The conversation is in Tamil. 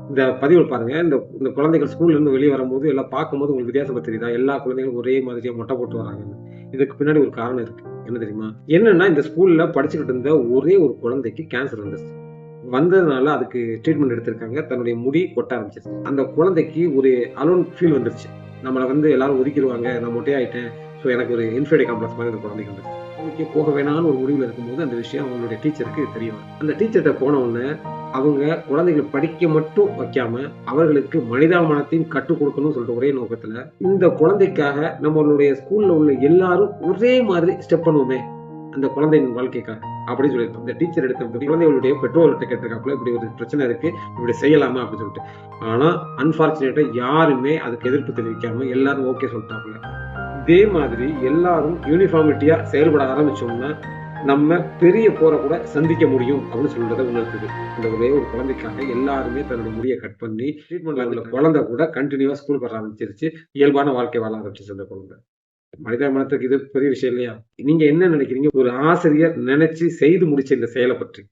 இந்த பதிவு பாருங்க. இந்த இந்த குழந்தைகள் ஸ்கூல்ல இருந்து வெளிய வரும்போது எல்லாம் பார்க்கும்போது உங்களுக்கு வித்தியாசமா தெரியுதா? எல்லா குழந்தைகளும் ஒரே மாதிரியா மொட்டை போட்டு வராங்கன்னு. இதுக்கு பின்னாடி ஒரு காரணம் இருக்கு. என்ன தெரியுமா? என்னன்னா இந்த ஸ்கூல்ல படிச்சுக்கிட்டு இருந்த ஒரே ஒரு குழந்தைக்கு கேன்சர் வந்துருச்சு. வந்ததுனால அதுக்கு ட்ரீட்மெண்ட் எடுத்திருக்காங்க. தன்னுடைய முடி கொட்ட ஆரம்பிச்சுருச்சு. அந்த குழந்தைக்கு ஒரு அலோன் ஃபீல் வந்துருச்சு. நம்மள வந்து எல்லாரும் ஒதுக்கிருவாங்க. நான் மொட்டையாயிட்டேன். ஸோ எனக்கு ஒரு இன்ஃபீரியாரிட்டி காம்ப்ளெக்ஸ் மாரி அந்த குழந்தைக்கு வந்துருச்சு. ஸ்கூலுக்கே போக வேணாம்னு ஒரு முடிவுல இருக்கும்போது அந்த விஷயம் அவங்களுடைய டீச்சருக்கு தெரிய வரும். அந்த டீச்சர்ட்ட போன உடனே அவங்க குழந்தைகள படிக்க மட்டும் வைக்காம, அவர்களுக்கு மனிதாபிமானத்தையும் கற்றுக் கொடுக்கணும்னு சொல்லிட்டு ஒரே நோக்கத்துல, இந்த குழந்தைக்காக நம்மளுடைய ஸ்கூல்ல உள்ள எல்லாரும் ஒரே மாதிரி ஸ்டெப் பண்ணுவோமே! அந்த குழந்தையின் வாழ்க்கைக்காக. அப்படின்னு சொல்லியிருக்கோம். இந்த டீச்சர் எடுத்த குழந்தைகளுடைய பெற்றோர்கிட்ட கேட்டிருக்காப்புல, இப்படி ஒரு பிரச்சனை இருக்கு. இப்படி செய்யலாமா? அப்படின்னு சொல்லிட்டு. ஆனா, அன்பார்ச்சுனேட்டா யாருமே அதுக்கு எதிர்ப்பு தெரிவிக்காம எல்லாரும் ஓகே சொல்லிட்டாப்புல. இதே மாதிரி எல்லாரும் யூனிஃபார்மிட்டியா செயல்பட ஆரம்பிச்சோம்னா, நம்ம பெரிய போர கூட சந்திக்க முடியும் அப்படின்னு சொல்றத உணர்த்துது. இந்த ஒரே ஒரு குழந்தைக்காக எல்லாருமே தன்னுடைய முடிய கட் பண்ணி, ட்ரீட்மெண்ட்ல உள்ள குழந்தை கூட கன்டினியூவா ஸ்கூலுக்கு வர ஆரம்பிச்சிருச்சு. இயல்பான வாழ்க்கை வாழ ஆரம்பிச்சுச்சு அந்த குழந்தை. மனிதாபிமானத்துக்கு இது பெரிய விஷயம் இல்லையா? நீங்க என்ன நினைக்கிறீங்க? ஒரு ஆசிரியர் நினைச்சு செய்து முடிச்ச இந்த செயல பற்றி?